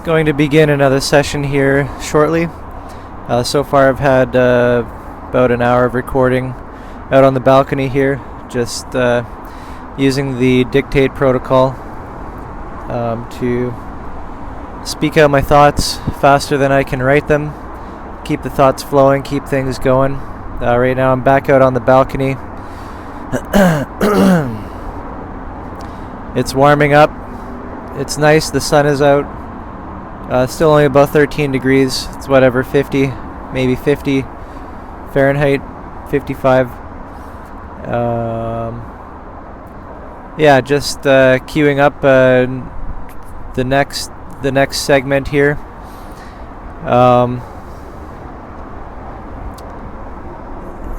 Going to begin another session here shortly. So far I've had about an hour of recording out on the balcony here, just using the dictate protocol to speak out my thoughts faster than I can write them, keep the thoughts flowing, keep things going. Right now I'm back out on the balcony. It's warming up. It's nice, the sun is out. Still only about 13 degrees. It's whatever, 50, maybe 50 Fahrenheit, 55. Yeah, just queuing up the next segment here.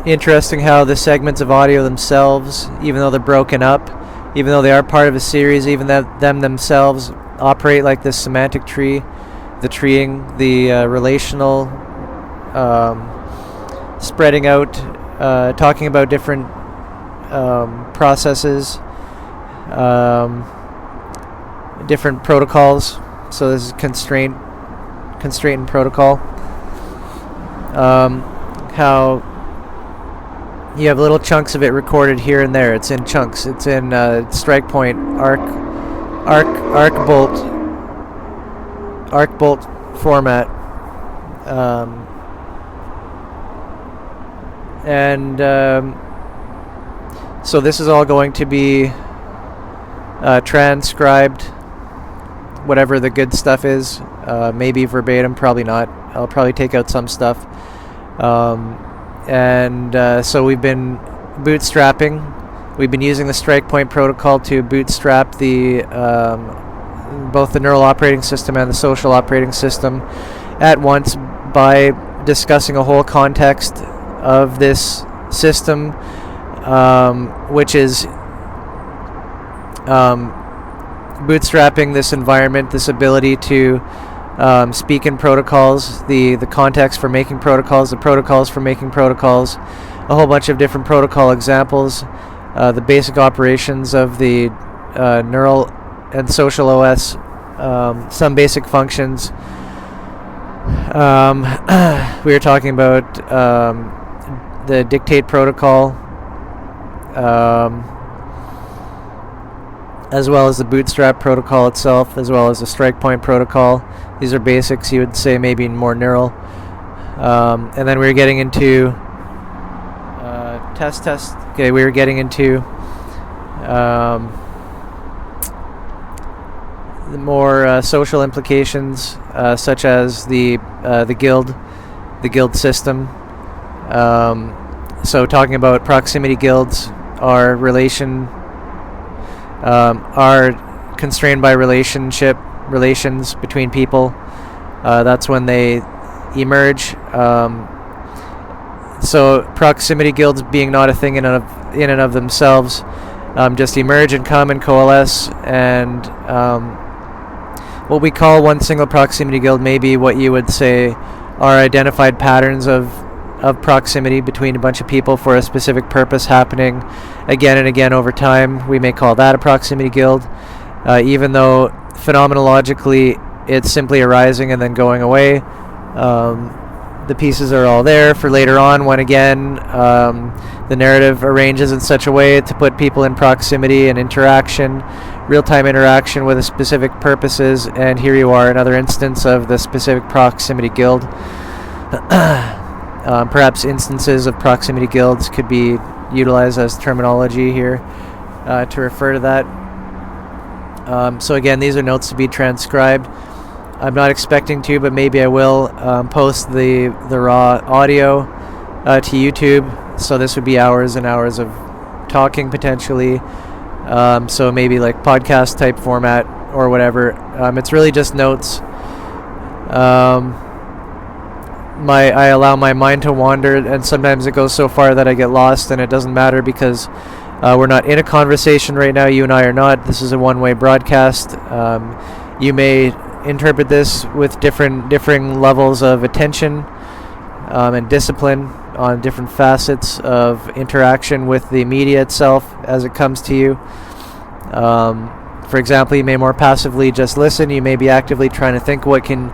Interesting how the segments of audio themselves, even though they're broken up, even though they are part of a series, even them themselves operate like this semantic tree, the treeing, the relational, spreading out, talking about different processes, different protocols. So this is constraint and protocol. How you have little chunks of it recorded here and there. It's in chunks. It's in strike point, arc bolt format, so this is all going to be transcribed, whatever the good stuff is. Maybe verbatim, probably not. I'll probably take out some stuff. So we've been bootstrapping. We've been using the strike point protocol to bootstrap the both the neural operating system and the social operating system at once by discussing a whole context of this system, which is bootstrapping this environment, this ability to speak in protocols, the context for making protocols, the protocols for making protocols, a whole bunch of different protocol examples, the basic operations of the neural and social OS, some basic functions. We were talking about the dictate protocol, as well as the bootstrap protocol itself, as well as the strike point protocol. These are basics, you would say, maybe more neural. And then we were getting into test. Okay, we were getting into the more social implications, such as the guild system. So talking about proximity guilds are constrained by relations between people. That's when they emerge. So proximity guilds being not a thing in and of themselves, just emerge and come and coalesce, and what we call one single proximity guild may be what you would say are identified patterns of proximity between a bunch of people for a specific purpose happening again and again over time. We may call that a proximity guild, even though phenomenologically it's simply arising and then going away. The pieces are all there for later on when again the narrative arranges in such a way to put people in proximity and interaction, real-time interaction with a specific purposes, and here you are, another instance of the specific proximity guild. Perhaps instances of proximity guilds could be utilized as terminology here to refer to that. So again, these are notes to be transcribed. I'm not expecting to, but maybe I will post the raw audio to YouTube. So this would be hours and hours of talking potentially. So maybe like podcast type format or whatever. It's really just notes. I allow my mind to wander, and sometimes it goes so far that I get lost, and it doesn't matter because we're not in a conversation right now. You and I are not. This is a one-way broadcast. You may interpret this with differing levels of attention and discipline on different facets of interaction with the media itself as it comes to you. for example, you may more passively just listen. You may be actively trying to think what can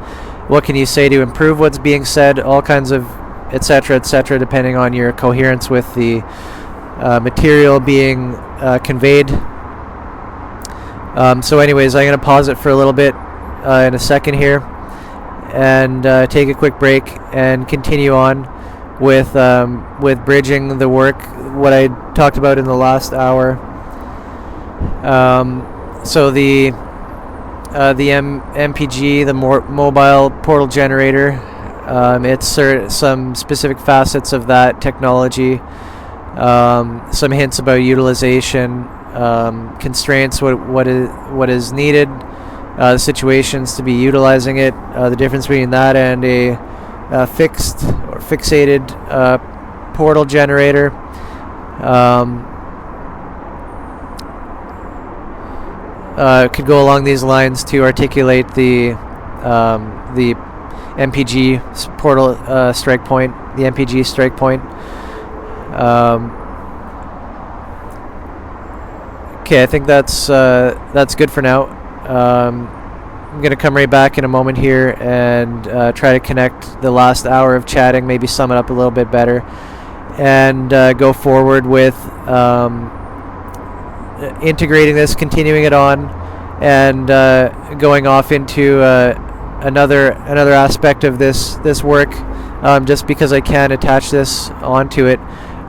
you say to improve what's being said. All kinds of etc., depending on your coherence with the material being conveyed. So anyways, I'm going to pause it for a little bit in a second here and take a quick break and continue on with bridging the work, what I talked about in the last hour. So the MPG, the mobile portal generator, it's some specific facets of that technology, some hints about utilization, constraints, what is needed, situations to be utilizing it, the difference between that and a fixed or fixated portal generator. Could go along these lines to articulate the MPG portal strike point, the MPG strike point. Okay, I think that's good for now. I'm going to come right back in a moment here and try to connect the last hour of chatting, maybe sum it up a little bit better, and go forward with integrating this, continuing it on, and going off into another aspect of this work, just because I can attach this onto it.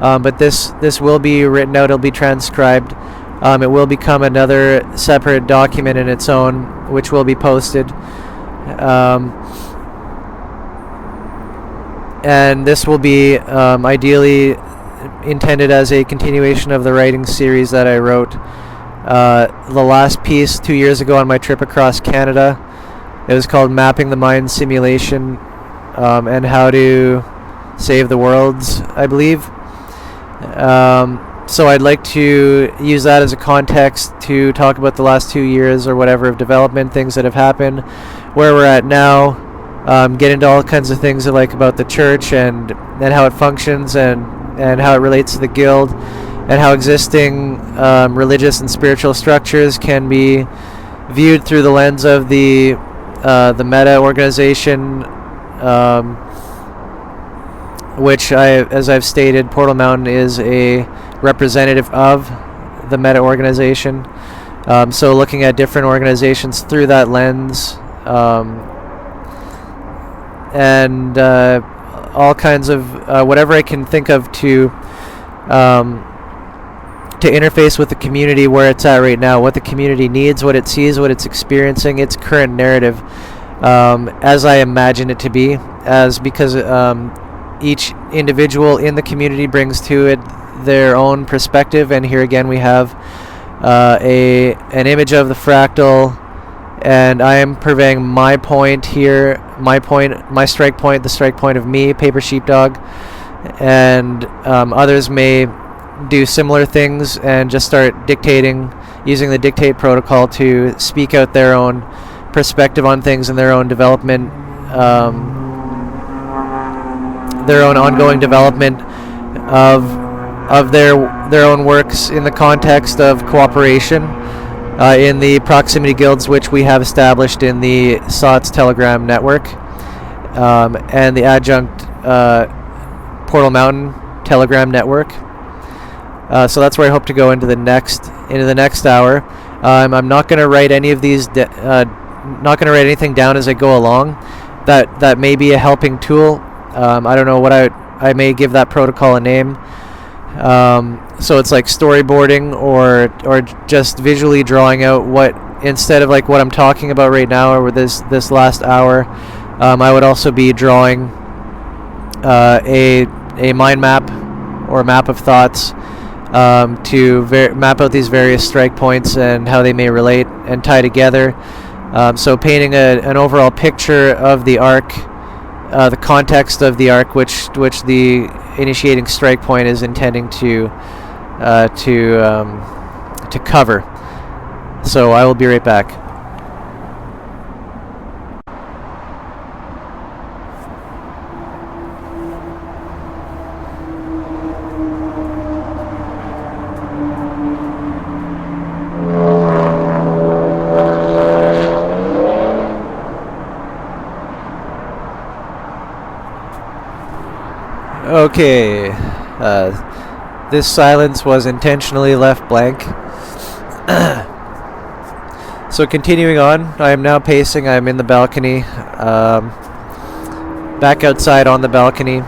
But this will be written out, it'll be transcribed. It will become another separate document in its own, which will be posted. And this will be ideally intended as a continuation of the writing series that I wrote. The last piece 2 years ago on my trip across Canada, it was called Mapping the Mind Simulation and How to Save the Worlds, I believe. So I'd like to use that as a context to talk about the last 2 years or whatever of development, things that have happened, where we're at now, get into all kinds of things I like about the church and how it functions and how it relates to the guild, and how existing religious and spiritual structures can be viewed through the lens of the Meta organization, which as I've stated, Portal Mountain is a representative of the Meta organization. So looking at different organizations through that lens, and all kinds of whatever I can think of to interface with the community where it's at right now, what the community needs, what it sees, what it's experiencing, its current narrative, as I imagine it to be, because each individual in the community brings to it their own perspective. And here again we have an image of the fractal, and I am purveying my point here, my strike point, the strike point of me, Paper Sheepdog, and others may do similar things and just start dictating, using the dictate protocol to speak out their own perspective on things and their own development, their own ongoing development of their own works in the context of cooperation in the proximity guilds which we have established in the SOTS Telegram network, and the adjunct Portal Mountain Telegram network. So that's where I hope to go into the next hour. I'm not going to write any of these, not going to write anything down as I go along. That may be a helping tool. I don't know what I may give that protocol a name. So it's like storyboarding or just visually drawing out what, instead of like what I'm talking about right now or this last hour, I would also be drawing a mind map or a map of thoughts to map out these various strike points and how they may relate and tie together. So painting an overall picture of the arc, the context of the arc, which the initiating strike point is intending to cover. So I will be right back. Okay. This silence was intentionally left blank. So continuing on, I am now pacing. I am in the balcony. Back outside on the balcony.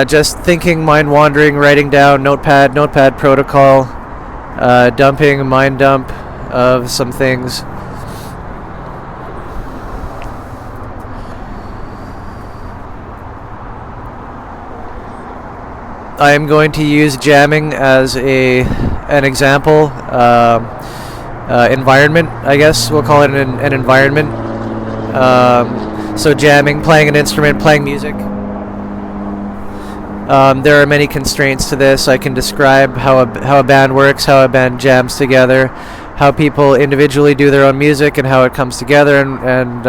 Just thinking, mind wandering, writing down, notepad protocol, dumping, mind dump of some things. I am going to use jamming as an example. Environment, I guess we'll call it an environment. So jamming, playing an instrument, playing music. There are many constraints to this. I can describe how a band works, how a band jams together, how people individually do their own music, and how it comes together, and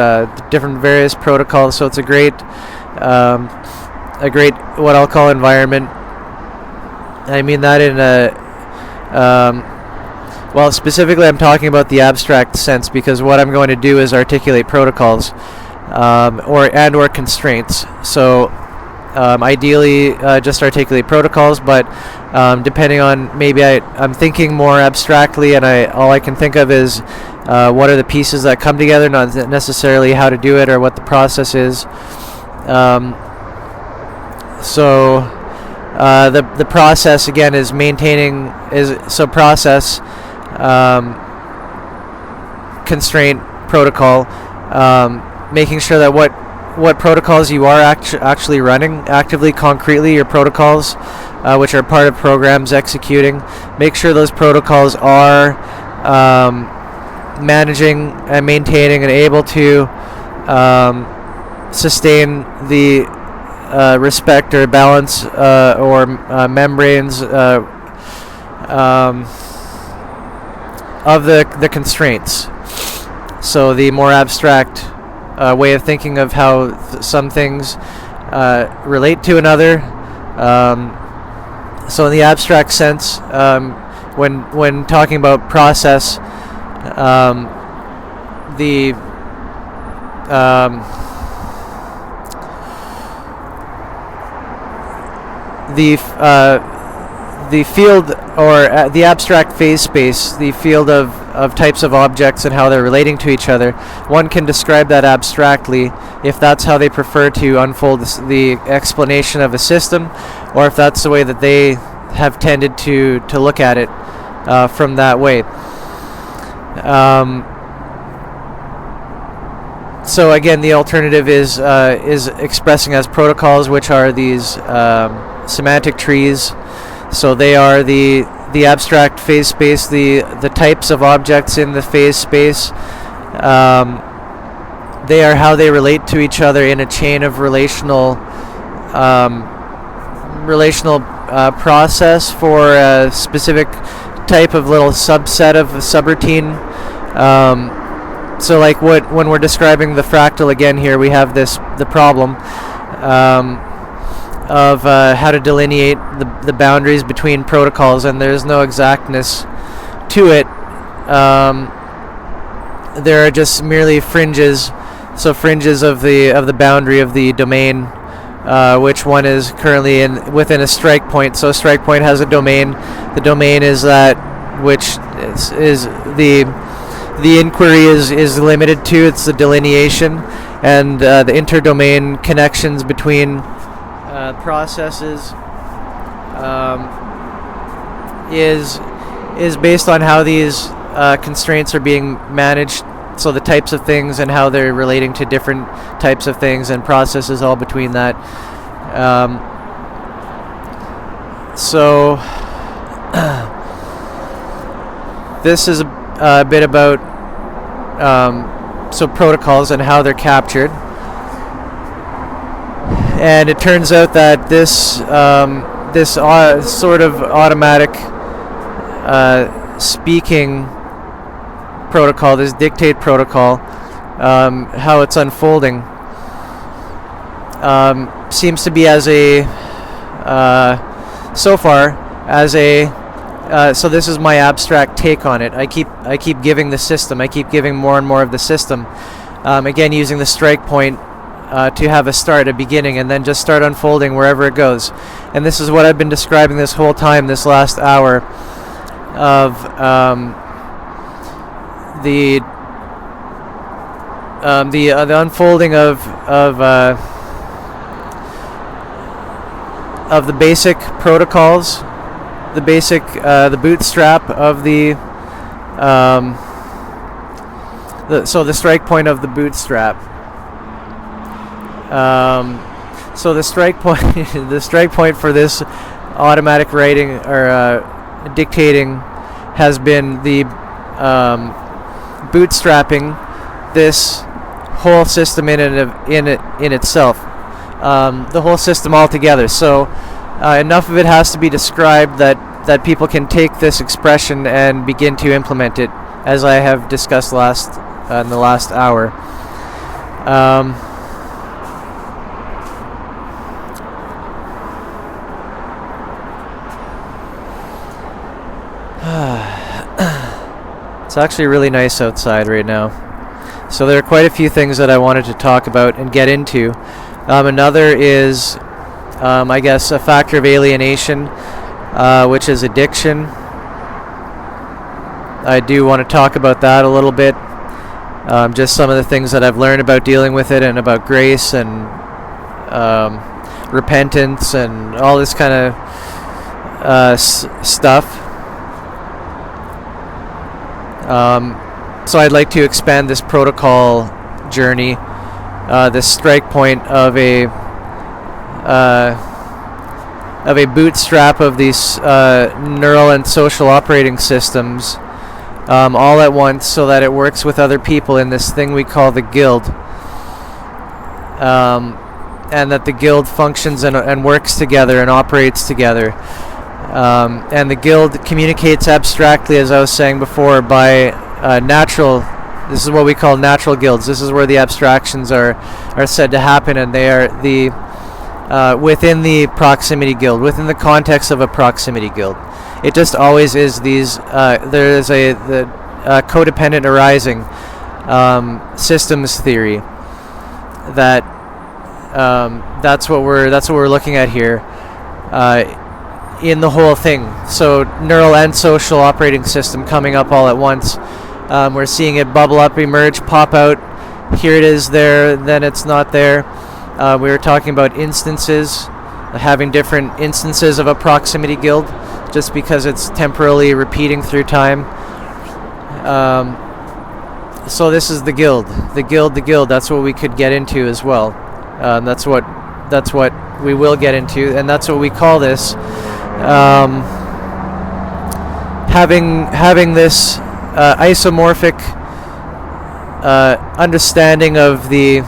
different various protocols. So it's a great what I'll call environment. I mean that in well, specifically I'm talking about the abstract sense, because what I'm going to do is articulate protocols or constraints. So ideally just articulate protocols, but depending on, maybe I'm thinking more abstractly, and all I can think of is what are the pieces that come together, not necessarily how to do it or what the process is. The process again is process, constraint, protocol, making sure that what protocols you are actually running actively, concretely, your protocols, which are part of programs executing. Make sure those protocols are managing and maintaining and able to sustain the respect or balance or membranes of the constraints. So the more abstract way of thinking of how some things relate to another. So in the abstract sense, when talking about process, the field, or the abstract phase space, the field of types of objects and how they're relating to each other, one can describe that abstractly if that's how they prefer to unfold the explanation of a system, or if that's the way that they have tended to look at it from that way. So again, the alternative is expressing as protocols, which are these semantic trees. So they are the abstract phase space, the types of objects in the phase space. They are how they relate to each other in a chain of relational process for a specific type of little subset of a subroutine. So like when we're describing the fractal again here, we have the problem of how to delineate the boundaries between protocols, and there's no exactness to it. There are just merely fringes, so fringes of the boundary of the domain, which one is currently within a strike point. So a strike point has a domain. The domain is that which is the inquiry is limited to. It's the delineation, and the interdomain connections between processes is based on how these constraints are being managed. So the types of things and how they're relating to different types of things and processes all between that. So this is a bit about so protocols and how they're captured. And it turns out that this sort of automatic speaking protocol, this dictate protocol, how it's unfolding, seems to be as a so far as a so this is my abstract take on it. I keep giving the system. I keep giving more and more of the system. again using the strike point to have a start, a beginning, and then just start unfolding wherever it goes. And this is what I've been describing this whole time, this last hour, of the unfolding of the basic protocols, the basic the bootstrap of the strike point of the bootstrap. So the strike point the strike point for this automatic writing or dictating has been the bootstrapping this whole system in itself, the whole system altogether. So enough of it has to be described that people can take this expression and begin to implement it, as I have discussed in the last hour. It's actually really nice outside right now. So there are quite a few things that I wanted to talk about and get into. Another is, I guess, a factor of alienation, which is addiction. I do want to talk about that a little bit. Just some of the things that I've learned about dealing with it, and about grace and repentance and all this kind of stuff. So I'd like to expand this protocol journey, this strike point of a bootstrap of these neural and social operating systems, all at once, so that it works with other people in this thing we call the guild, and that the guild functions and works together and operates together. And the guild communicates abstractly, as I was saying before, by natural. This is what we call natural guilds. This is where the abstractions are said to happen, and they are within the proximity guild, within the context of a proximity guild. It just always is these. There is the codependent arising systems theory. That's what we're looking at here. In the whole thing. So neural and social operating system coming up all at once. We're seeing it bubble up, emerge, pop out. Here it is there, then it's not there. We were talking about instances, having different instances of a proximity guild, just because it's temporarily repeating through time. So this is the guild. That's what we could get into as well. That's what we will get into, and that's what we call this. Having this isomorphic understanding of the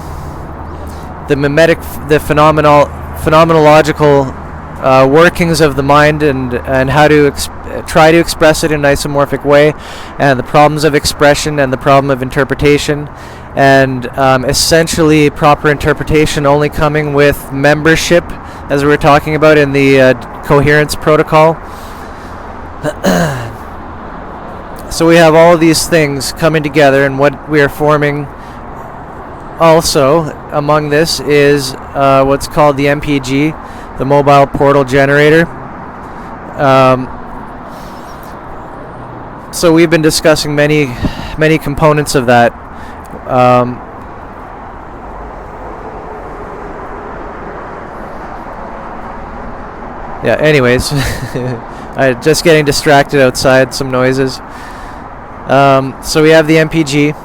mimetic, the phenomenological workings of the mind, and how to try to express it in an isomorphic way, and the problems of expression and the problem of interpretation, and essentially proper interpretation only coming with membership, as we were talking about in the coherence protocol. So we have all of these things coming together, and what we are forming also among this is what's called the MPG, the Mobile Portal Generator. So we've been discussing many components of that. Yeah, anyways, I'm just getting distracted outside, some noises. So we have the MPG.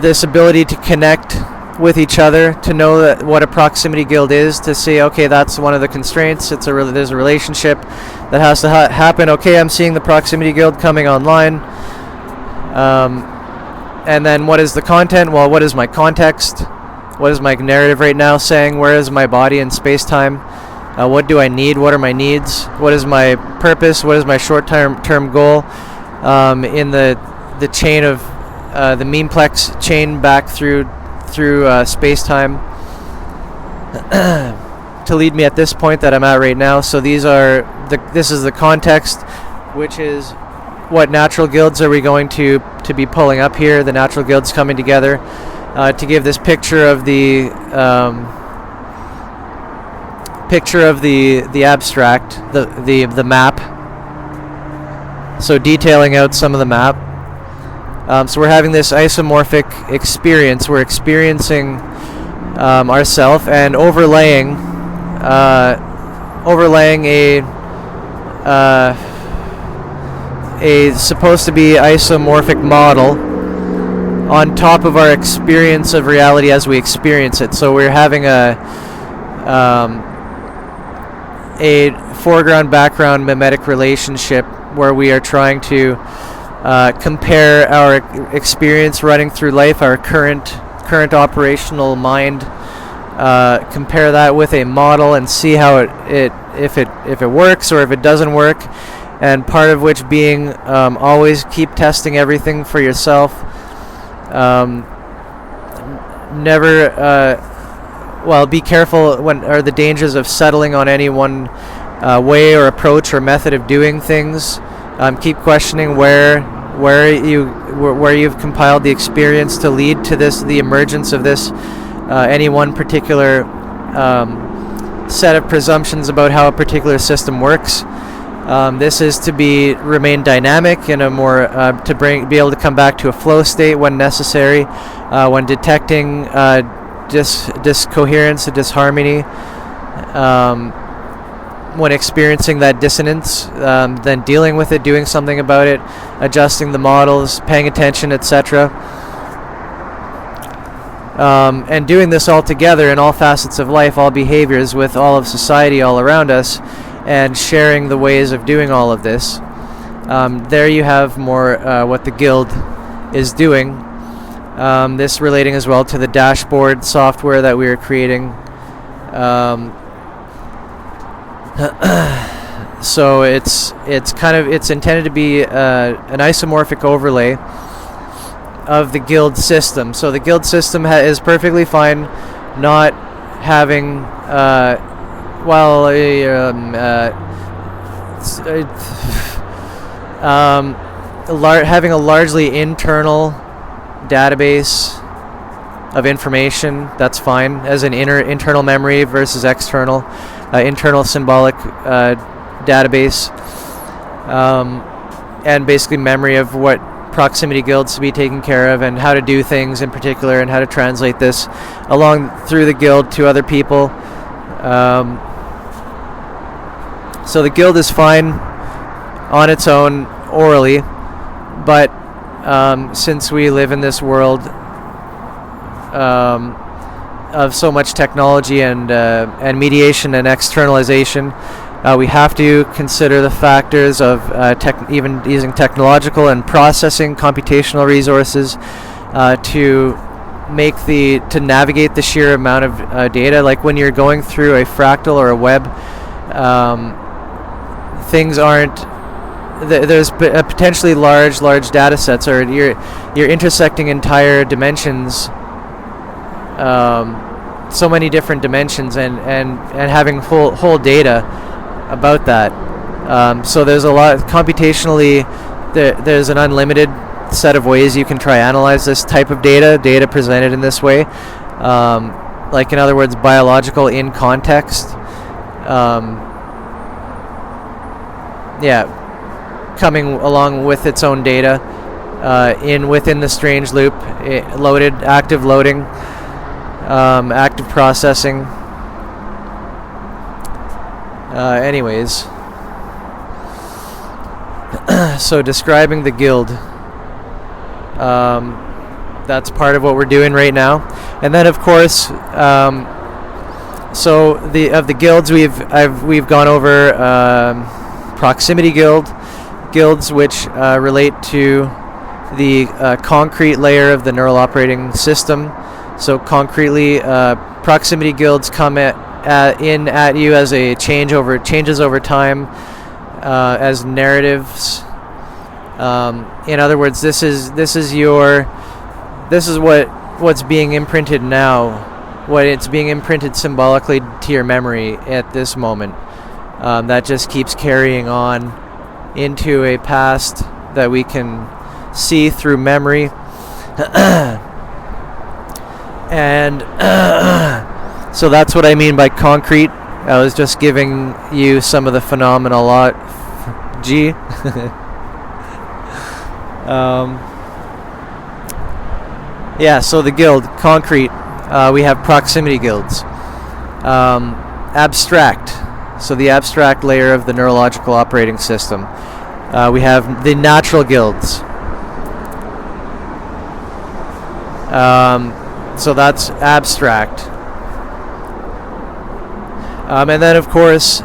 This ability to connect with each other, to know that what a proximity guild is, to say, okay, that's one of the constraints. There's a relationship that has to happen. Okay, I'm seeing the proximity guild coming online. And then what is the content? Well, what is my context? What is my narrative right now saying? Where is my body in space-time? What do I need? What are my needs? What is my purpose? What is my short-term goal in the chain of the memeplex chain back through space-time to lead me at this point that I'm at right now? So this is the context, which is what natural guilds are we going to be pulling up here? The natural guilds coming together to give this picture of the abstract, the map. So detailing out some of the map. So we're having this isomorphic experience. We're experiencing ourself and overlaying a supposed to be isomorphic model on top of our experience of reality as we experience it. So we're having a foreground background mimetic relationship where we are trying to compare our experience running through life, our current operational mind, compare that with a model and see how if it works or if it doesn't work, and part of which being always keep testing everything for yourself. Be careful the dangers of settling on any one way or approach or method of doing things. Keep questioning where you've compiled the experience to lead to the emergence of this any one particular set of presumptions about how a particular system works. This is to remain dynamic in a more be able to come back to a flow state when necessary, when detecting discoherence, disharmony, when experiencing that dissonance, then dealing with it, doing something about it, adjusting the models, paying attention, etc. And doing this all together in all facets of life, all behaviors, with all of society all around us, and sharing the ways of doing all of this. There you have more what the guild is doing. This relating as well to the dashboard software that we are creating. So it's intended to be an isomorphic overlay of the guild system. So the guild system is perfectly fine not having having a largely internal database of information. That's fine, as an internal memory versus external. Internal symbolic database, and basically memory of what proximity guilds to be taken care of and how to do things in particular, and how to translate this along through the guild to other people. So the guild is fine on its own orally, but since we live in this world of so much technology and mediation and externalization, we have to consider the factors of even using technological and processing computational resources to navigate the sheer amount of data. Like when you're going through a fractal or a web, things aren't. There's potentially large data sets, or you're intersecting entire dimensions. So many different dimensions, and having whole data about that. So there's a lot computationally. There's an unlimited set of ways you can try analyze this type of data presented in this way. Like, in other words, biological in context. Coming along with its own data within the strange loop, active loading, active processing. Anyways, so describing the guild. That's part of what we're doing right now, and then of course, so the guilds we've gone over proximity guilds, which relate to the concrete layer of the neural operating system. So concretely, proximity guilds come at you as changes over time, as narratives. In other words, this is what's being imprinted now, what it's being imprinted symbolically to your memory at this moment. That just keeps carrying on into a past that we can see through memory. And so that's what I mean by concrete. I was just giving you some of the phenomenology. Yeah, so the guild, concrete. We have proximity guilds. Abstract, so the abstract layer of the neurological operating system. We have the natural guilds. So that's abstract. And then of course,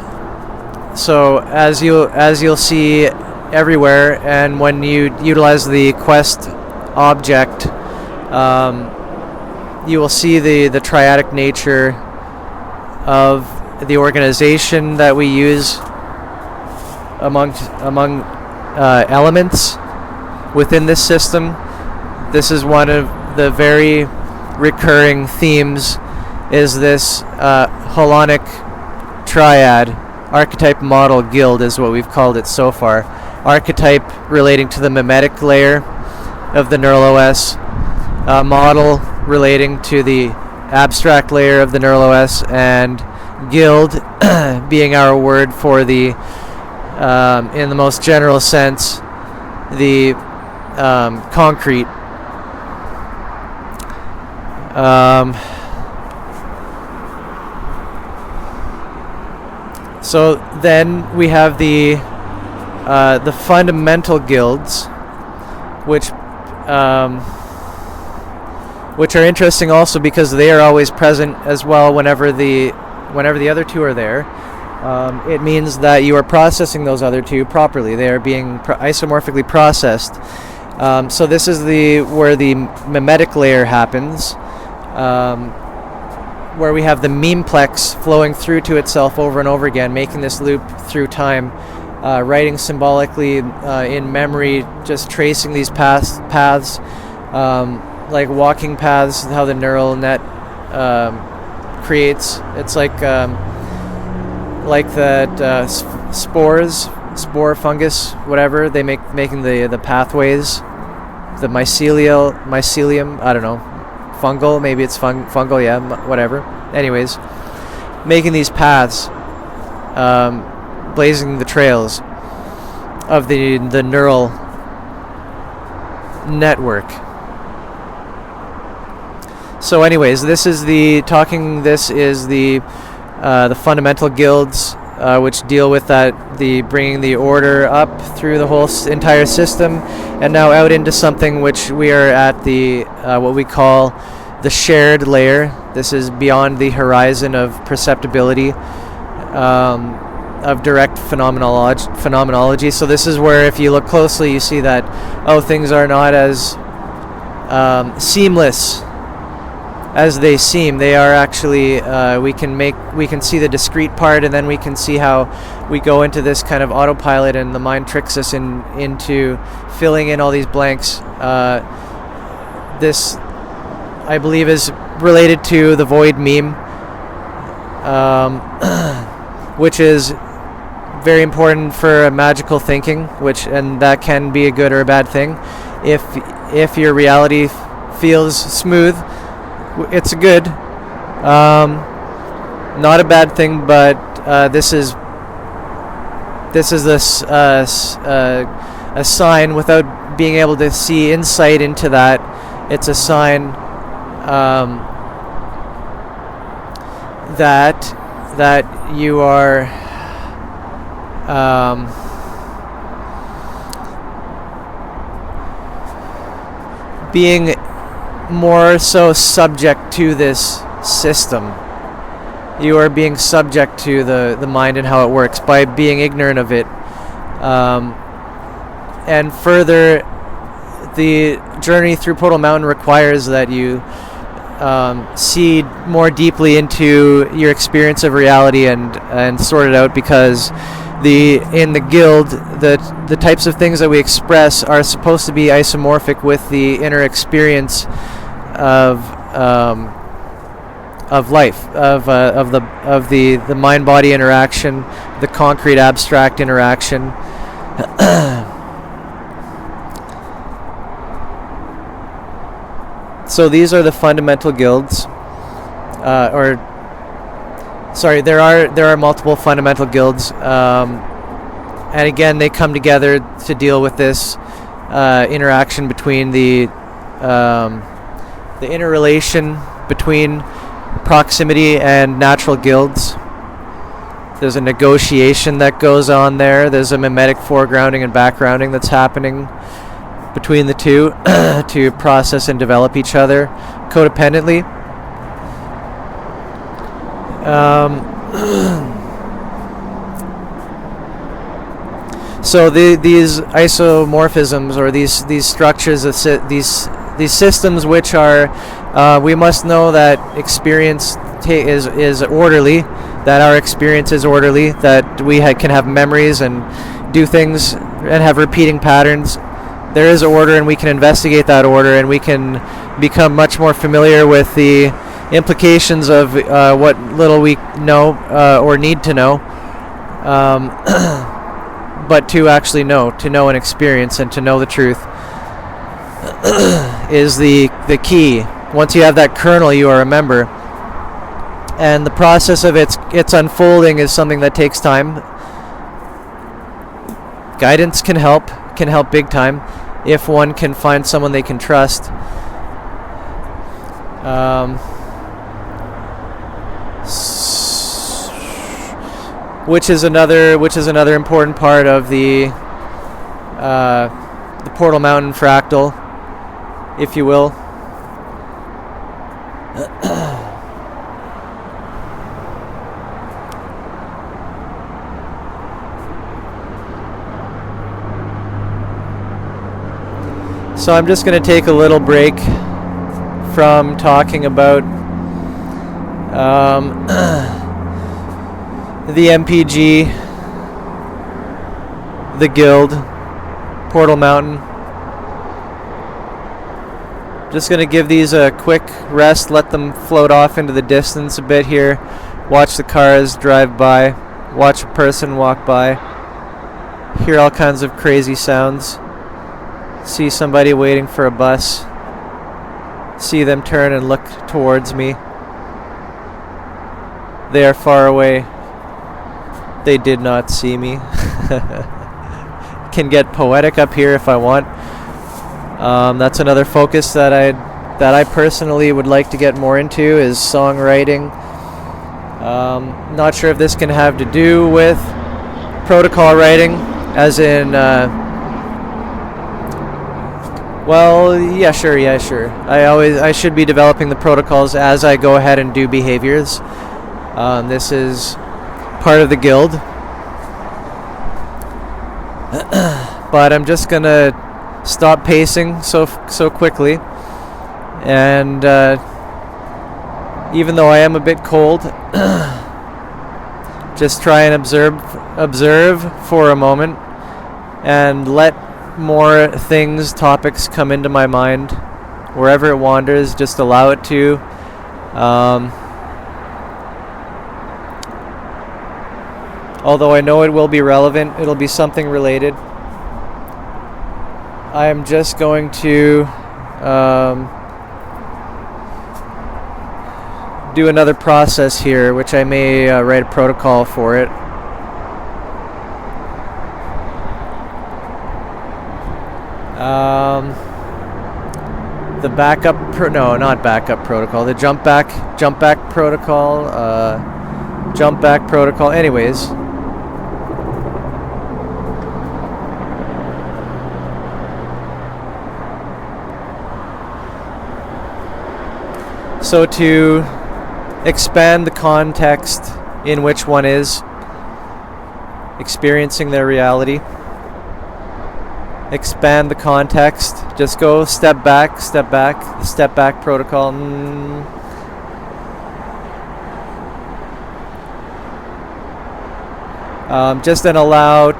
so as you'll see everywhere, and when you utilize the quest object, you will see the triadic nature of the organization that we use among elements within this system. This is one of the very recurring themes, is this holonic triad. Archetype, model, guild is what we've called it so far. Archetype relating to the mimetic layer of the neural OS, model relating to the abstract layer of the neural OS, and guild being our word for the, in the most general sense, the concrete. So then we have the fundamental guilds, which are interesting also because they are always present as well whenever the other two are there. It means that you are processing those other two properly. They are being isomorphically processed. So this is where the mimetic layer happens, where we have the memeplex flowing through to itself over and over again, making this loop through time, writing symbolically in memory, just tracing these paths, like walking paths, how the neural net creates. It's like that spore fungus, whatever, they making the pathways, the mycelium, I don't know, fungal, maybe it's fungal, yeah, whatever. Anyways, making these paths, blazing the trails of the neural network. So anyways, this is the fundamental guilds, which deal with that, the bringing the order up through the whole entire system, and now out into something which we are at the what we call the shared layer. This is beyond the horizon of perceptibility, of direct phenomenology. So this is where, if you look closely, you see that things are not as seamless as they seem. They are actually, we can see the discrete part, and then we can see how we go into this kind of autopilot, and the mind tricks us into filling in all these blanks. This, I believe, is related to the void meme, which is very important for magical thinking, and that can be a good or a bad thing. If your reality feels smooth, it's a good, not a bad thing, but this is a sign, without being able to see insight into that. It's a sign that you are being more so subject to this system. You are being subject to the mind and how it works by being ignorant of it. And further, the journey through Podal Mountain requires that you see more deeply into your experience of reality and sort it out, because in the guild, the types of things that we express are supposed to be isomorphic with the inner experience of life, of the mind-body interaction, the concrete abstract interaction. So these are the fundamental guilds, there are multiple fundamental guilds, and again they come together to deal with this interaction between the interrelation between proximity and natural guilds. There's a negotiation that goes on there. There's a mimetic foregrounding and backgrounding that's happening between the two to process and develop each other codependently. So these isomorphisms, or these structures, these systems, which are, we must know that experience is orderly, that our experience is orderly, that we can have memories and do things and have repeating patterns. There is order, and we can investigate that order, and we can become much more familiar with the implications of what little we know or need to know, but to actually know and experience and to know the truth is the key. Once you have that kernel, you are a member, and the process of its unfolding is something that takes time. Guidance can help big time if one can find someone they can trust. Which is another important part of the Portal Mountain fractal, if you will. So I'm just going to take a little break from talking about the MPG, the Guild, Portal Mountain. Just going to give these a quick rest, let them float off into the distance a bit here. Watch the cars drive by, watch a person walk by, hear all kinds of crazy sounds. See somebody waiting for a bus. See them turn and look towards me. They are far away. They did not see me. Can get poetic up here if I want. That's another focus that I personally would like to get more into, is songwriting. Not sure if this can have to do with protocol writing, as in well, yeah, sure. I should be developing the protocols as I go ahead and do behaviors. This is part of the guild. But I'm just gonna stop pacing so quickly, and even though I am a bit cold, just try and observe for a moment and let more topics come into my mind. Wherever it wanders, just allow it to. Although I know it will be relevant, it'll be something related. I am just going to do another process here, which I may write a protocol for it. The not backup protocol. The jump back protocol. Jump back protocol. Anyways. So to expand the context in which one is experiencing their reality. Expand the context. Just go step back, the step back protocol. Just then allow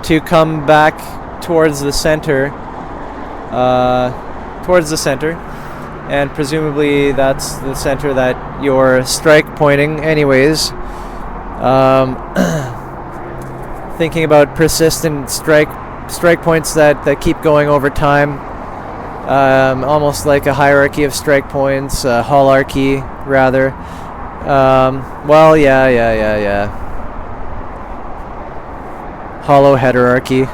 to come back towards the center. And presumably that's the center that you're strike pointing anyways. Thinking about persistent strike points that keep going over time. almost like a hierarchy of strike points, holarchy rather. Well, yeah. Hollow heterarchy.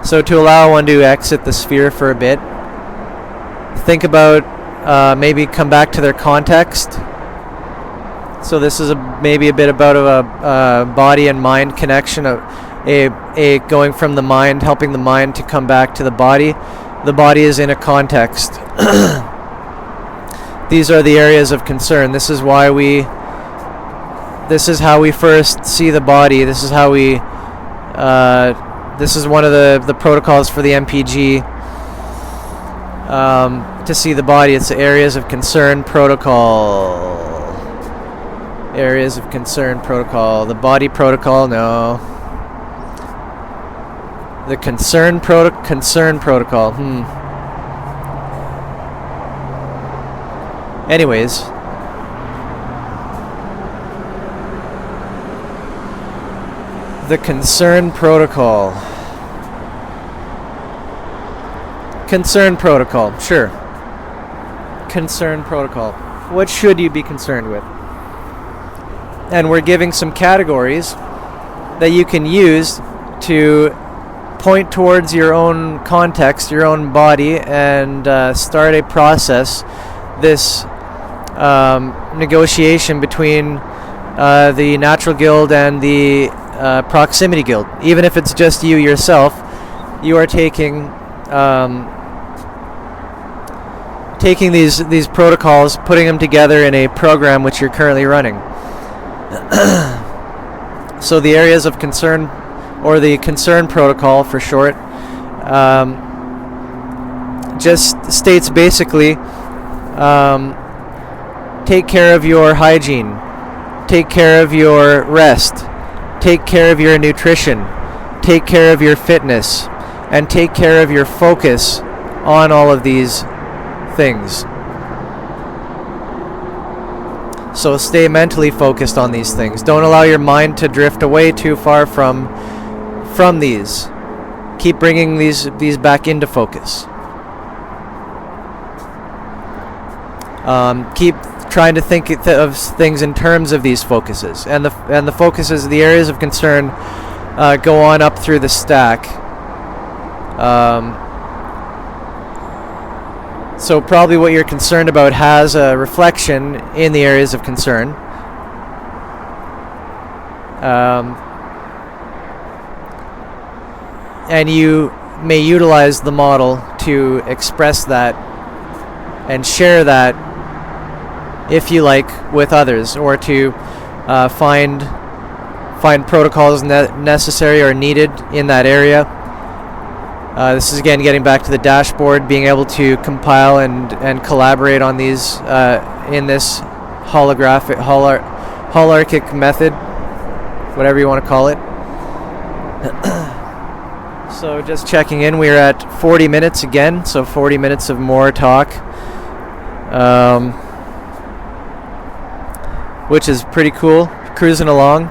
So to allow one to exit the sphere for a bit, think about maybe come back to their context. So this is maybe a bit about a body and mind connection, a going from the mind, helping the mind to come back to the body. The body is in a context. These are the areas of concern. This is how we first see the body. This is how we this is one of the protocols for the MPG to see the body. It's the areas of concern protocol. Areas of concern protocol. The body protocol, no. The concern protocol. Anyways. The concern protocol. Concern protocol, sure. Concern protocol. What should you be concerned with? And we're giving some categories that you can use to point towards your own context, your own body, and start a process, this negotiation between the Natural Guild and the Proximity Guild. Even if it's just you yourself, you are taking these protocols, putting them together in a program which you're currently running. So the areas of concern, or the concern protocol for short, just states basically, take care of your hygiene, take care of your rest, take care of your nutrition, take care of your fitness, and take care of your focus on all of these things. So stay mentally focused on these things. Don't allow your mind to drift away too far from these. Keep bringing these back into focus. Keep trying to think of things in terms of these focuses, and the focuses, the areas of concern, go on up through the stack. So probably what you're concerned about has a reflection in the areas of concern. And you may utilize the model to express that and share that, if you like, with others, or to find protocols necessary or needed in that area. This is again getting back to the dashboard, being able to compile and collaborate on these in this holarchic method, whatever you want to call it. So just checking in, we're at 40 minutes again, so 40 minutes of more talk, which is pretty cool. Cruising along,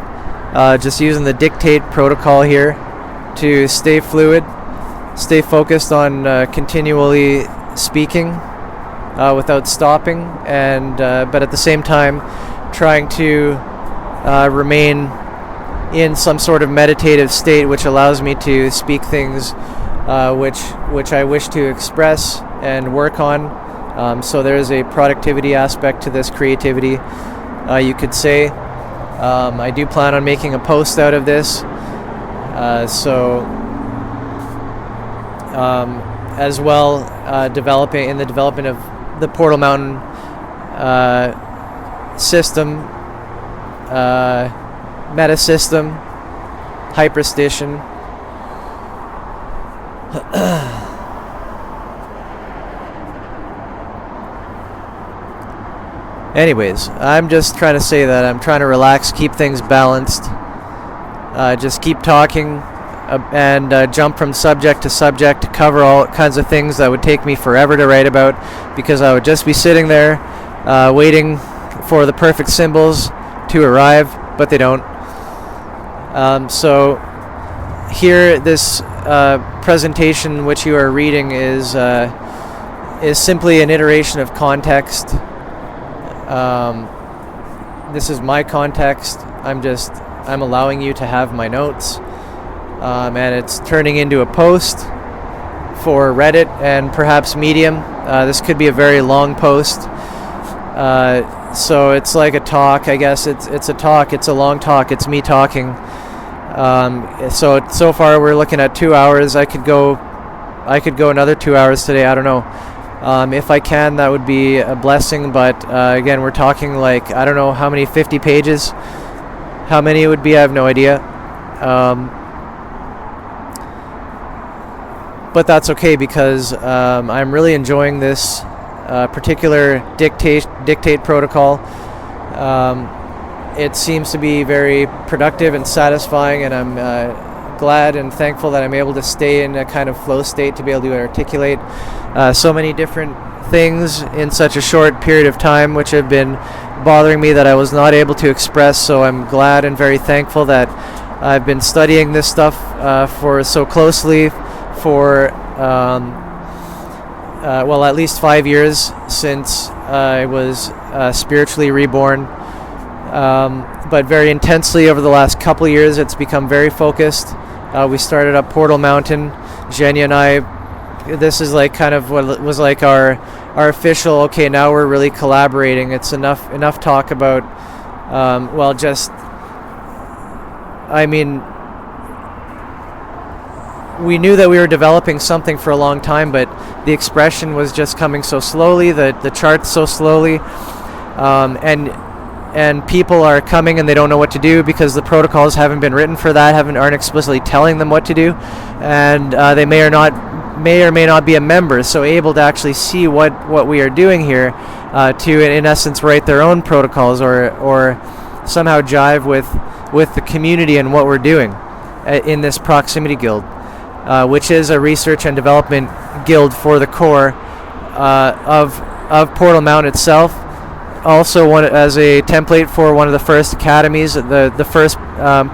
just using the dictate protocol here to stay fluid. Stay focused on continually speaking without stopping, and but at the same time trying to remain in some sort of meditative state, which allows me to speak things which I wish to express and work on. So there's a productivity aspect to this, creativity, you could say. I do plan on making a post out of this, as well, development of the Portal Mountain system, meta system, hyperstition. Anyways, I'm just trying to say that I'm trying to relax, keep things balanced, just keep talking, and jump from subject to subject to cover all kinds of things that would take me forever to write about, because I would just be sitting there waiting for the perfect symbols to arrive, but they don't. So here, this presentation which you are reading is simply an iteration of context. This is my context. I'm allowing you to have my notes, and it's turning into a post for Reddit and perhaps Medium. This could be a very long post. So it's like a talk, I guess. It's a talk. It's a long talk. It's me talking. So far we're looking at 2 hours. I could go another 2 hours today. I don't know. If I can, that would be a blessing. But again, we're talking like, I don't know how many, 50 pages. How many it would be, I have no idea. But that's okay, because I'm really enjoying this particular dictate protocol. It seems to be very productive and satisfying, and I'm glad and thankful that I'm able to stay in a kind of flow state to be able to articulate so many different things in such a short period of time, which have been bothering me that I was not able to express. So I'm glad and very thankful that I've been studying this stuff for so closely for at least 5 years since I was spiritually reborn. But very intensely over the last couple of years, it's become very focused. We started up Portal Mountain. Zhenya and I, this is like kind of what was like our official, okay, now we're really collaborating. It's enough talk about, we knew that we were developing something for a long time, but the expression was just coming so slowly, the charts so slowly, and people are coming and they don't know what to do because the protocols haven't been written for that, aren't explicitly telling them what to do, and they may or may not be a member, so able to actually see what we are doing here, to in essence write their own protocols or somehow jive with the community and what we're doing in this proximity guild. Which is a research and development guild for the core of Portal Mountain itself. Also, as a template for one of the first academies, the first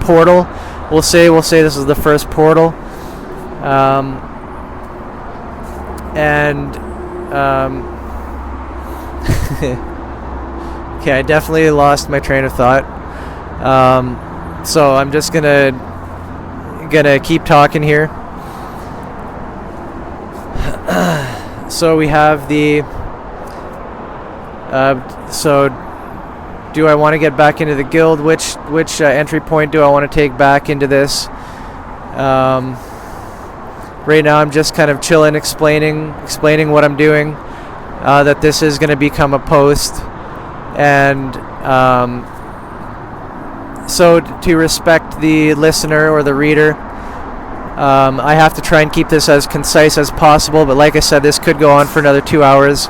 portal. We'll say this is the first portal, okay, I definitely lost my train of thought. So I'm just gonna keep talking here. So we have the so do I want to get back into the guild? Which entry point do I want to take back into this? Right now I'm just kind of chilling, explaining what I'm doing, that this is going to become a post, and so to respect the listener or the reader, I have to try and keep this as concise as possible, but like I said, this could go on for another 2 hours.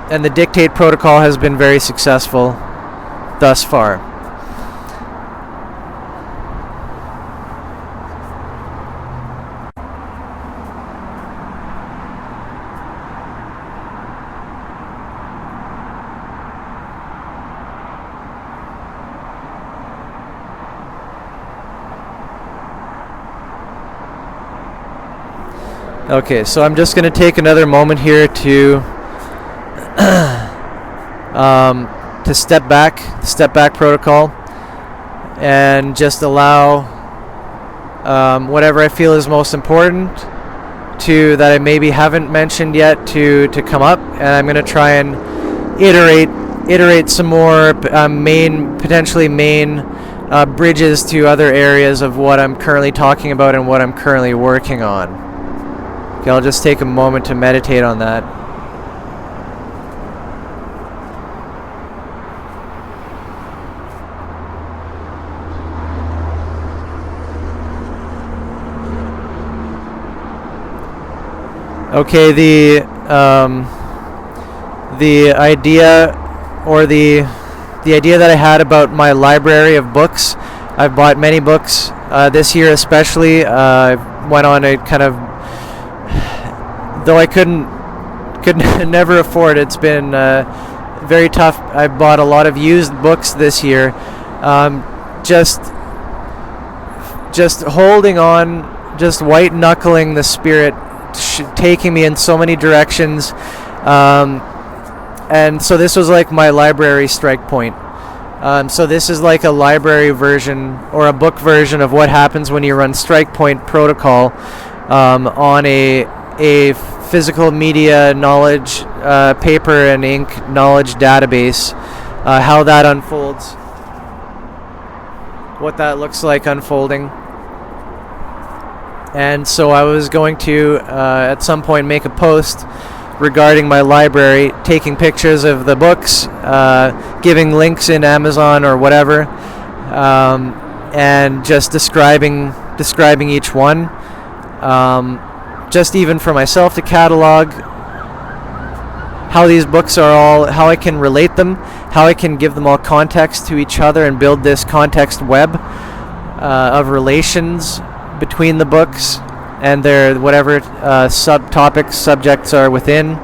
And the dictate protocol has been very successful thus far. Okay, so I'm just going to take another moment here to step back protocol, and just allow whatever I feel is most important that I maybe haven't mentioned yet to come up, and I'm going to try and iterate some more potentially main bridges to other areas of what I'm currently talking about and what I'm currently working on. Okay, I'll just take a moment to meditate on that. Okay, the idea, or the idea that I had about my library of books. I've bought many books this year, especially. I went on a kind of, though I could never afford. It's been very tough. I bought a lot of used books this year, just holding on, just white knuckling the Spirit, taking me in so many directions. And so this was like my library strike point. So this is like a library version or a book version of what happens when you run Strike Point Protocol on a physical media knowledge paper and ink knowledge database. How that unfolds, what that looks like unfolding. And so I was going to at some point make a post regarding my library, taking pictures of the books, giving links in Amazon or whatever, and just describing each one, just even for myself to catalog how these books are all, how I can relate them, how I can give them all context to each other and build this context web of relations between the books and their whatever subtopics, subjects are within.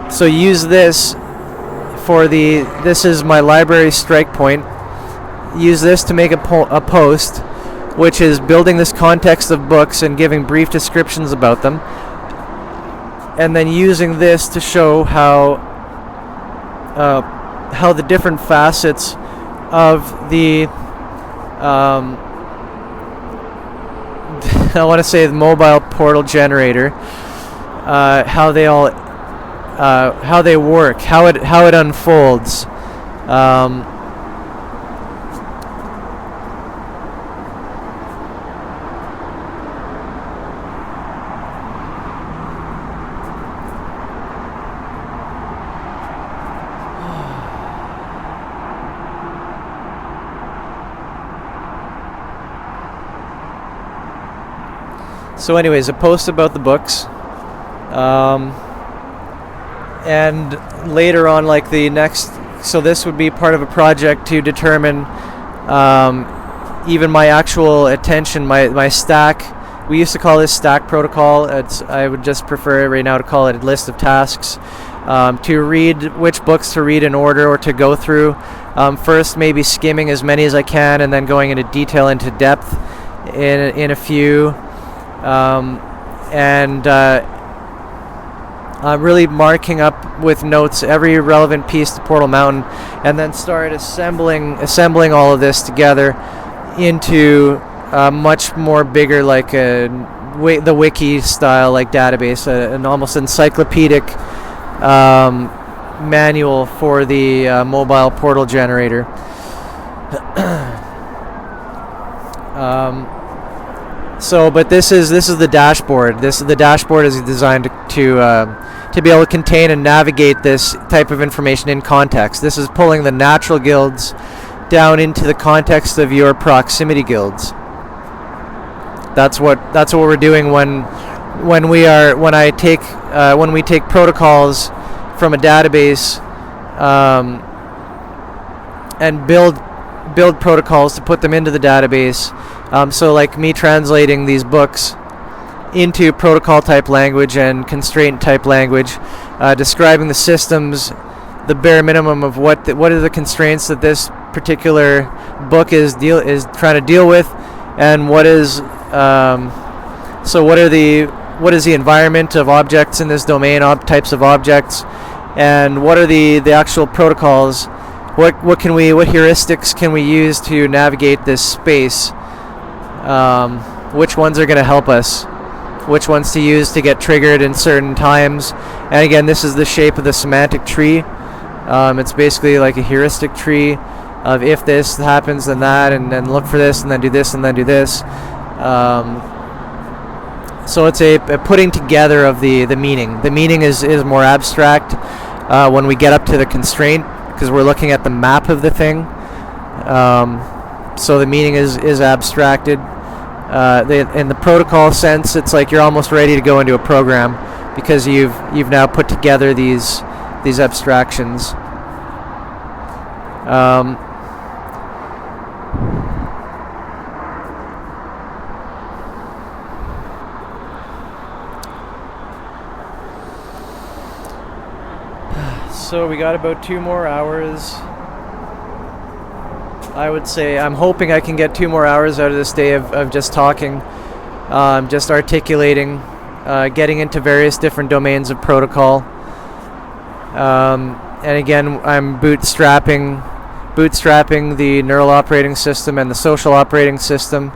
So use this for this is my library strike point. Use this to make a post, which is building this context of books and giving brief descriptions about them. And then using this to show how the different facets of the I want to say the mobile portal generator, how they work, how it unfolds. So anyways, a post about the books, and later on, like the next, so this would be part of a project to determine even my actual attention, my stack. We used to call this stack protocol. I would just prefer right now to call it a list of tasks, to read which books to read in order or to go through. First, maybe skimming as many as I can, and then going into detail, into depth in a few. Really marking up with notes every relevant piece to Portal Mountain, and then start assembling all of this together into a much more bigger, like the wiki style, like database, an almost encyclopedic manual for the mobile portal generator. But this is the dashboard. The dashboard is designed to be able to contain and navigate this type of information in context. This is pulling the natural guilds down into the context of your proximity guilds. That's what we're doing when we take protocols from a database and build protocols to put them into the database. So like me translating these books into protocol type language and constraint type language, describing the systems, the bare minimum of what are the constraints that this particular book is trying to deal with, and what is the environment of objects in this domain, types of objects, and what are the actual protocols. What heuristics can we use to navigate this space? Which ones are going to help us? Which ones to use to get triggered in certain times? And again, this is the shape of the semantic tree. It's basically like a heuristic tree of if this happens, then that, and then look for this, and then do this, and then do this. So it's a putting together of the meaning. The meaning is more abstract when we get up to the constraint, because we're looking at the map of the thing. So the meaning is abstracted. In the protocol sense, it's like you're almost ready to go into a program because you've now put together these abstractions. So we got about 2 more hours. I would say I'm hoping I can get 2 more hours out of this day of just talking, just articulating, getting into various different domains of protocol. And again, I'm bootstrapping the neural operating system and the social operating system.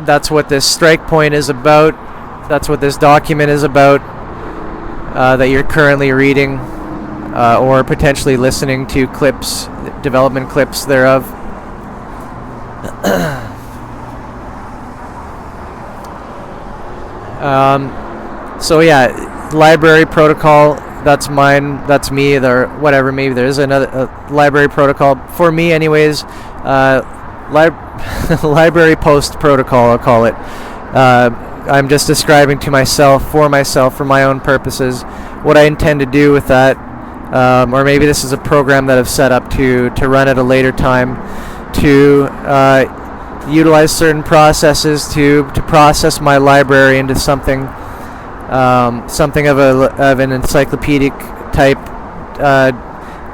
That's what this strike point is about. That's what this document is about, that you're currently reading or potentially listening to clips, development clips thereof. So yeah, library protocol, that's mine, that's me, or whatever. Maybe there's another library protocol. For me anyways, library post protocol, I'll call it. I'm just describing to myself, for my own purposes, what I intend to do with that. Or maybe this is a program that I've set up to run at a later time, to utilize certain processes to process my library into something of an encyclopedic type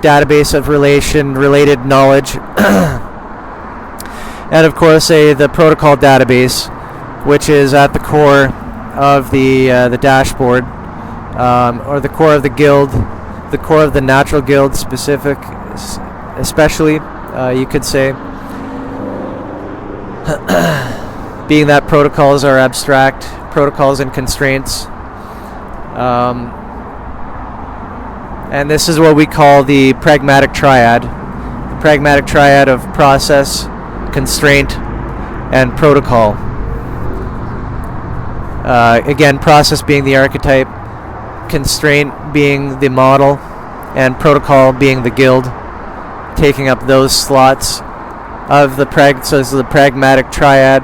database of related knowledge. And of course the protocol database, which is at the core of the dashboard, or the core of the guild, the core of the natural guild especially, you could say, being that protocols are abstract, protocols and constraints. And this is what we call the pragmatic triad. The pragmatic triad of process, constraint, and protocol. Again, process being the archetype, constraint being the model, and protocol being the guild, taking up those slots of the so this is the pragmatic triad.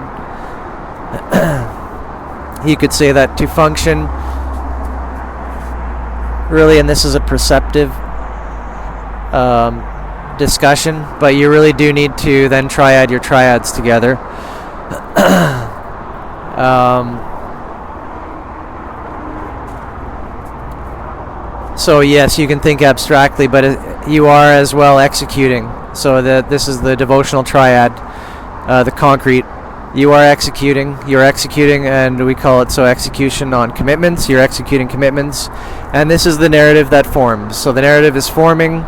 You could say that to function, really, and this is a perceptive discussion, but you really do need to then triad your triads together. So yes, you can think abstractly, but you are as well executing. So this is the devotional triad, the concrete. You're executing, and we call it execution on commitments. You're executing commitments, and this is the narrative that forms. So the narrative is forming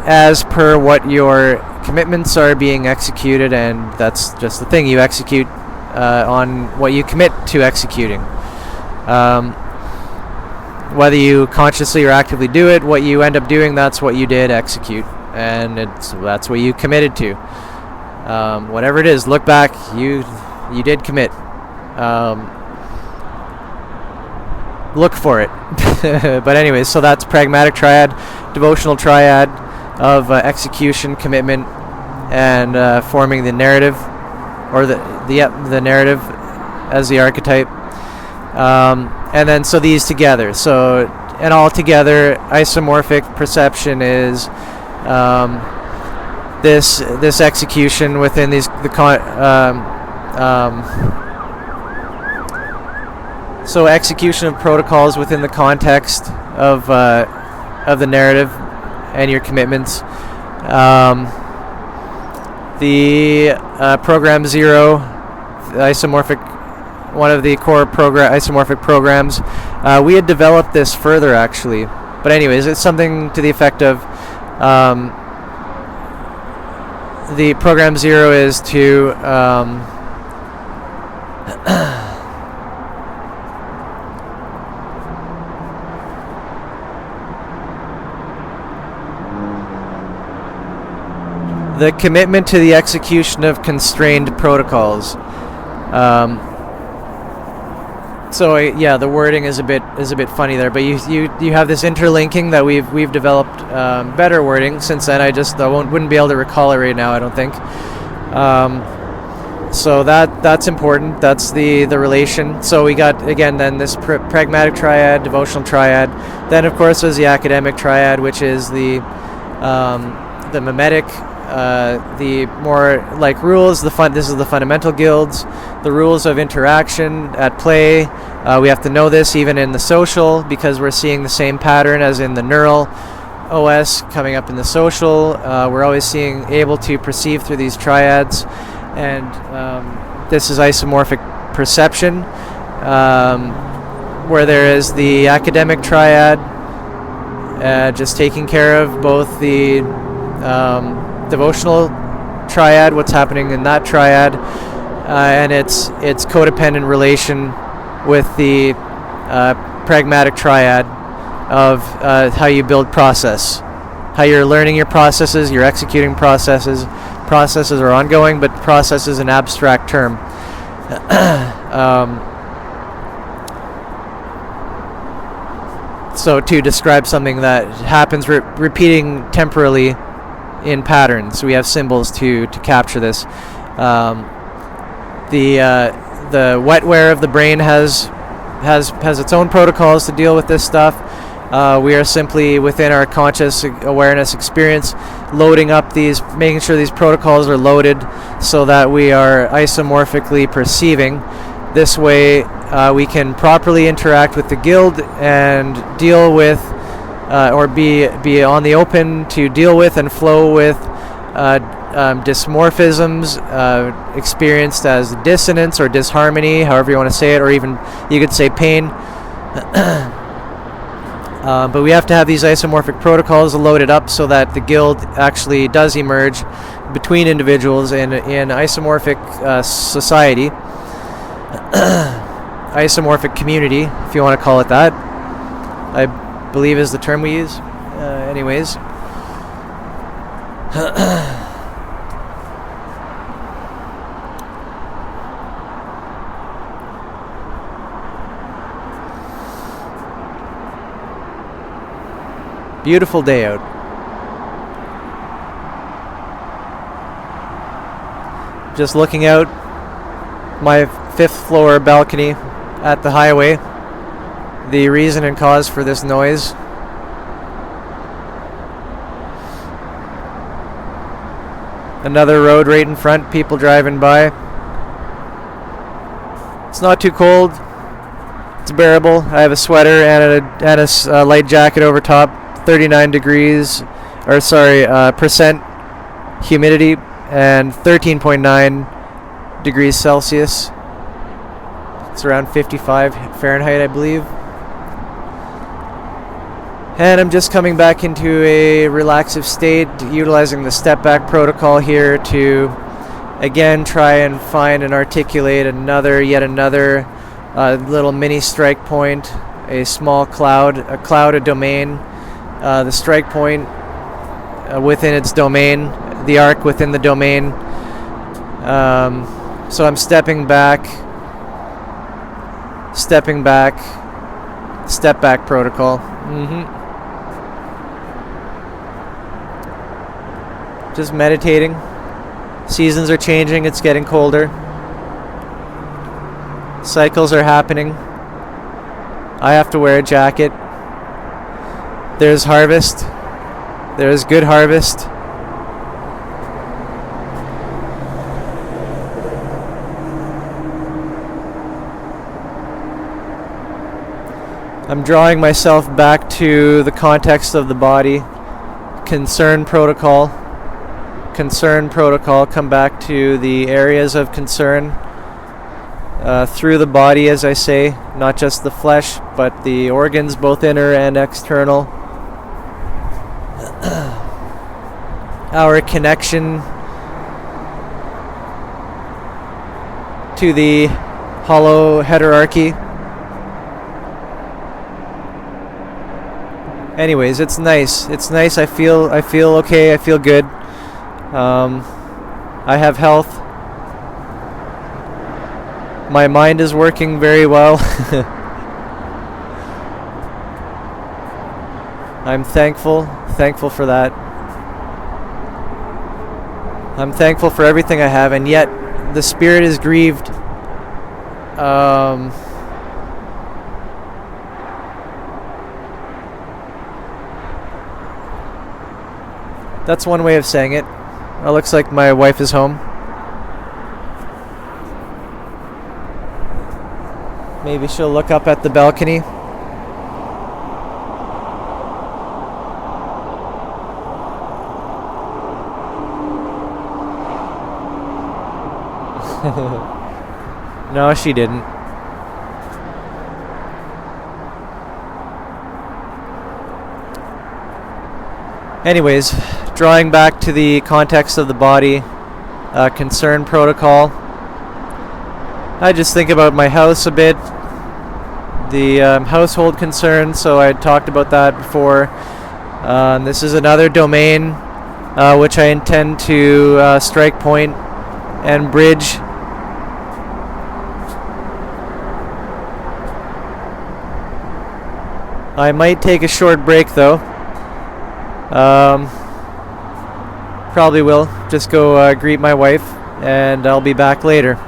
as per what your commitments are being executed, and that's just the thing. You execute on what you commit to executing. Whether you consciously or actively do it, what you end up doing, that's what you did execute, and that's what you committed to. Whatever it is, look back, you did commit. Look for it. But anyways, so that's pragmatic triad, devotional triad of execution, commitment, and forming the narrative, or the narrative as the archetype. And then so these together. So, and all together, isomorphic perception is this execution within so execution of protocols within the context of the narrative and your commitments. The program 0, the isomorphic, one of the core isomorphic programs. We had developed this further, actually, but anyways, it's something to the effect of the program 0 is to the commitment to the execution of constrained protocols. So yeah, the wording is a bit funny there, but you have this interlinking that we've developed better wording since then. I wouldn't be able to recall it right now, I don't think. So that's important. That's the relation. So we got again then this pragmatic triad, devotional triad. Then of course there's the academic triad, which is the mimetic the more like rules. This is the fundamental guilds, the rules of interaction at play. We have to know this even in the social, because we're seeing the same pattern as in the neural OS coming up in the social. We're always able to perceive through these triads, and this is isomorphic perception, where there is the academic triad, just taking care of both the devotional triad, what's happening in that triad, and its codependent relation with the pragmatic triad of how you build process, how you're learning your processes, you're executing processes. Processes are ongoing, but process is an abstract term. So to describe something that happens repeating temporally in patterns, we have symbols to capture this. The wetware of the brain has its own protocols to deal with this stuff. We are simply within our conscious awareness experience loading up making sure these protocols are loaded so that we are isomorphically perceiving. This way we can properly interact with the guild and deal with or be on the open to deal with and flow with dysmorphisms experienced as dissonance or disharmony, however you want to say it, or even you could say pain. But we have to have these isomorphic protocols loaded up so that the guild actually does emerge between individuals in isomorphic society, isomorphic community, if you want to call it that, I believe is the term we use. Anyways. Beautiful day out. Just looking out my 5th floor balcony at the highway. The reason and cause for this noise. Another road right in front, people driving by. It's not too cold. It's bearable. I have a sweater and a light jacket over top. 39 degrees, or sorry, percent humidity, and 13.9 degrees Celsius. It's around 55 Fahrenheit, I believe. And I'm just coming back into a relaxive state, utilizing the step back protocol here to again try and find and articulate yet another little mini strike point, a small cloud, a domain. The strike point within its domain, the arc within the domain. So I'm stepping back, step back protocol. Just meditating. Seasons are changing, it's getting colder. Cycles are happening. I have to wear a jacket. There's harvest. There's good harvest. I'm drawing myself back to the context of the body. Concern protocol. Come back to the areas of concern through the body, as I say, not just the flesh, but the organs, both inner and external. Our connection to the hollow heterarchy. Anyways, it's nice. I feel okay. I feel good. I have health. My mind is working very well. I'm thankful for that. I'm thankful for everything I have, and yet the spirit is grieved. That's one way of saying it. It looks like my wife is home. Maybe she'll look up at the balcony. No, she didn't. Anyways, drawing back to the context of the body, concern protocol. I just think about my house a bit, the household concerns, so I had talked about that before. This is another domain which I intend to strike point and bridge. I might take a short break though. Probably will. Just go greet my wife, and I'll be back later.